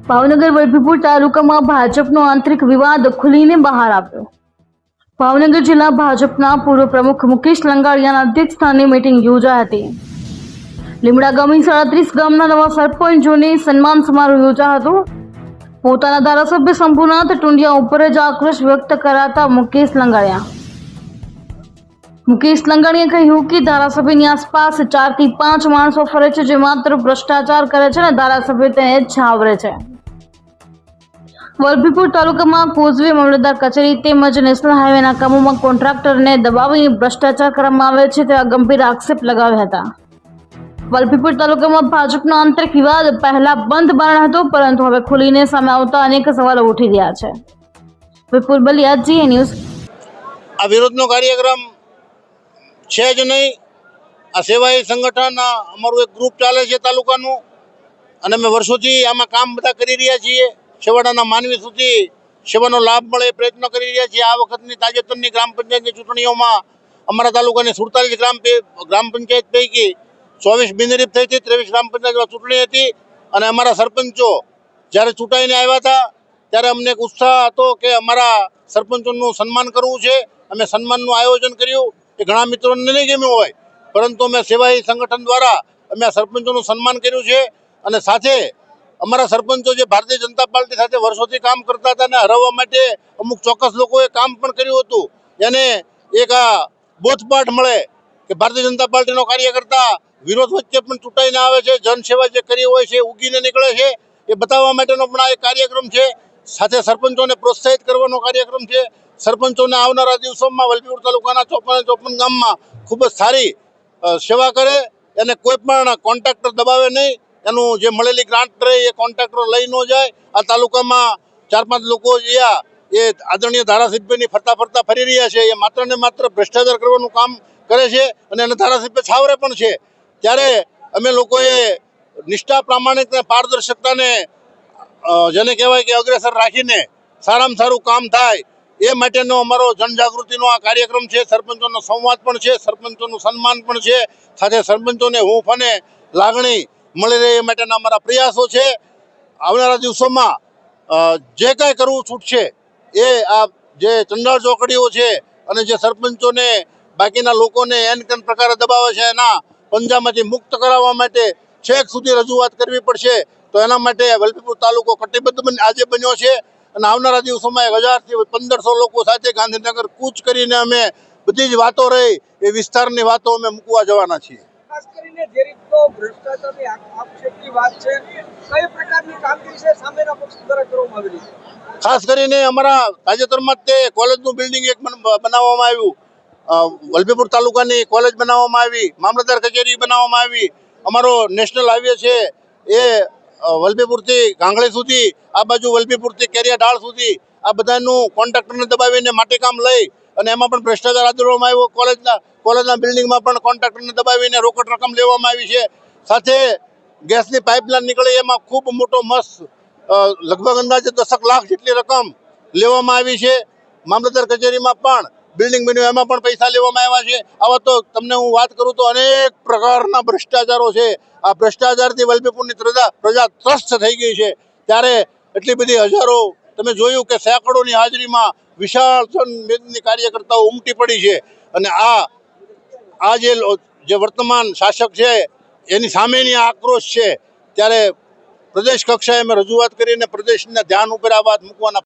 ભાવનગર વલભીપુર તાલુકામાં ભાજપનો આંતરિક વિવાદ ખુલીને બહાર આવ્યો। ભાવનગર જિલ્લા ભાજપના પૂર્વ પ્રમુખ મુકેશ લંગાડિયાના અધ્યક્ષસ્થાને મીટિંગ યોજાઈ હતી। લીમડા ગામની 37 ગામના નવા સરપંચોને સન્માન સમારોહ યોજાયો હતો। પોતાના ધારાસભ્ય શંભુનાથ ટુંડિયા ઉપર જ આક્રોશ વ્યક્ત કરાતા મુકેશ લંગાડિયાએ કહ્યું કે ધારાસભ્યની આસપાસ 4 થી 5 માણસો ફરે છે જે માત્ર ભ્રષ્ટાચાર કરે છે અને ધારાસભ્ય તેને છાવરે છે। વલભીપુર તાલુકામાં કોઝવે મામલતદાર કચેરી તેમજ નેશનલ હાઈવેના કામોમાં કોન્ટ્રાક્ટરને દબાવીને ભ્રષ્ટાચાર કરવામાં આવે છે તેવા ગંભીર આક્ષેપ લગાવ્યા હતા। વલભીપુર તાલુકામાં ભાજપનો આંતરિક વિવાદ પહેલા બંધ બારણે હતો, પરંતુ હવે ખુલીને સામે આવતા અનેક સવાલો ઉઠી રહ્યા છે। વિપુલ બલિયા, GA ન્યૂઝ। આ વિરોધનો કાર્યક્રમ છે જ નહીં। આ સેવાય સંગઠન અમારું એક ગ્રુપ ચાલે છે તાલુકાનું, અને અમે વર્ષોથી આમાં કામ બધા કરી રહ્યા છીએ। છેવાડાના માનવી સુધી સેવાનો લાભ મળે એ પ્રયત્ન કરી રહ્યા છીએ। આ વખતની તાજેતરની ગ્રામ પંચાયતની ચૂંટણીઓમાં અમારા તાલુકાની 47 ગ્રામ પંચાયત પૈકી 24 બિનહરીફ થઈ હતી, 23 ગ્રામ પંચાયતમાં ચૂંટણી હતી। અને અમારા સરપંચો જ્યારે ચૂંટાઈને આવ્યા હતા ત્યારે અમને એક ઉત્સાહ હતો કે અમારા સરપંચોનું સન્માન કરવું છે। અમે સન્માનનું આયોજન કર્યું। એ ઘણા મિત્રોને નહીં ગમ્યું હોય, પરંતુ અમે સેવાય સંગઠન દ્વારા અમે આ સરપંચોનું સન્માન કર્યું છે। અને સાથે અમારા સરપંચો જે ભારતીય જનતા પાર્ટી સાથે વર્ષોથી કામ કરતા હતા અને હરાવવા માટે અમુક ચોક્કસ લોકોએ કામ પણ કર્યું હતું, એને એક આ બોધપાઠ મળે કે ભારતીય જનતા પાર્ટીનો કાર્યકર્તા વિરોધ વચ્ચે પણ ચૂંટાઈને આવે છે, જનસેવા જે કરી હોય છે ઉગીને નીકળે છે, એ બતાવવા માટેનો પણ આ એક કાર્યક્રમ છે। સાથે સરપંચોને પ્રોત્સાહિત કરવાનો કાર્યક્રમ છે। સરપંચોને આવનારા દિવસોમાં વલભીપુર તાલુકાના 54 ગામમાં ખૂબ જ સારી સેવા કરે, એને કોઈ પણ કોન્ટ્રાક્ટર દબાવે નહીં, એનું જે મળેલી ગ્રાન્ટ રહે એ કોન્ટ્રાક્ટર લઈ ન જાય। આ તાલુકામાં 4-5 લોકો જ્યાં એ આદરણીય ધારાસભ્યની ફરતા ફરી રહ્યા છે, એ માત્ર ને માત્ર ભ્રષ્ટાચાર કરવાનું કામ કરે છે અને એને ધારાસભ્ય છાવરે પણ છે। ત્યારે અમે લોકોએ નિષ્ઠા, પ્રામાણિક અને પારદર્શકતાને જેને કહેવાય કે અગ્રેસર રાખીને સારામાં સારું કામ થાય એ માટેનો અમારો જનજાગૃતિનો આ કાર્યક્રમ છે। સરપંચોનો સંવાદ પણ છે, સરપંચોનું સન્માન પણ છે, સાથે સરપંચોને હૂંફ અને લાગણી મળી રહે એ માટેના અમારા પ્રયાસો છે। આવનારા દિવસોમાં જે કાંઈ કરવું છૂટશે એ આ જે ચંડાળ ચોકડીઓ છે અને જે સરપંચોને બાકીના લોકોને એન કેન પ્રકારે દબાવે છે એના પંજામાંથી મુક્ત કરાવવા માટે છેક સુધી રજૂઆત કરવી પડશે। તો એના માટે વલભીપુર તાલુકો કટિબદ્ધ આજે બન્યો છે અને આવનારા દિવસોમાં 1000 થી 1500 લોકો સાથે ગાંધીનગર કૂચ કરીને અમે બધી જ વાતો રહી એ વિસ્તારની વાતો અમે મૂકવા જવાના છીએ। ખાસ કરીને જે રીતનો ભ્રષ્ટાચારની આક્ષેપની વાત છે, કઈ પ્રકારની કામગીરી છે સામેના પક્ષ દ્વારા કરવામાં આવી રહી છે? ખાસ કરીને અમારા તાજેતરમાં તે કોલેજનું બિલ્ડિંગ એક બનાવવામાં આવ્યું, વલભીપુર તાલુકાની કોલેજ બનાવવામાં આવી, મામલતદાર કચેરી બનાવવામાં આવી, અમારો નેશનલ હાઈવે છે એ વલભીપુરથી ગાંગળી સુધી, આ બાજુ વલભીપુરથી કેરિયા ઢાળ સુધી આ બધાનું કોન્ટ્રાક્ટરને દબાવીને માટીકામ લઈ અને એમાં પણ ભ્રષ્ટાચાર આદરવામાં આવ્યો। કોલેજના બિલ્ડિંગમાં પણ કોન્ટ્રાક્ટરને દબાવીને રોકડ રકમ લેવામાં આવી છે। સાથે ગેસની પાઇપલાઇન નીકળે એમાં ખૂબ મોટો મસ્ત લગભગ અંદાજે 10 લાખ જેટલી રકમ લેવામાં આવી છે। મામલતદાર કચેરીમાં પણ બિલ્ડિંગ બન્યું એમાં પણ પૈસા લેવામાં આવ્યા છે। આવા તો તમને હું વાત કરું તો અનેક પ્રકારના ભ્રષ્ટાચારો છે। આ ભ્રષ્ટાચારથી વલભીપુરની પ્રજા ત્રસ્ત થઈ ગઈ છે। ત્યારે એટલી બધી હજારો, તમે જોયું કે સેંકડોની હાજરીમાં વિશાળ જનમેદની કાર્યકર્તાઓ ઉમટી પડી છે અને આ જે વર્તમાન શાસક છે એની સામેની આક્રોશ છે। ત્યારે પ્રદેશ કક્ષાએ અમે રજૂઆત કરીને પ્રદેશના ધ્યાન ઉપર આ વાત મૂકવાના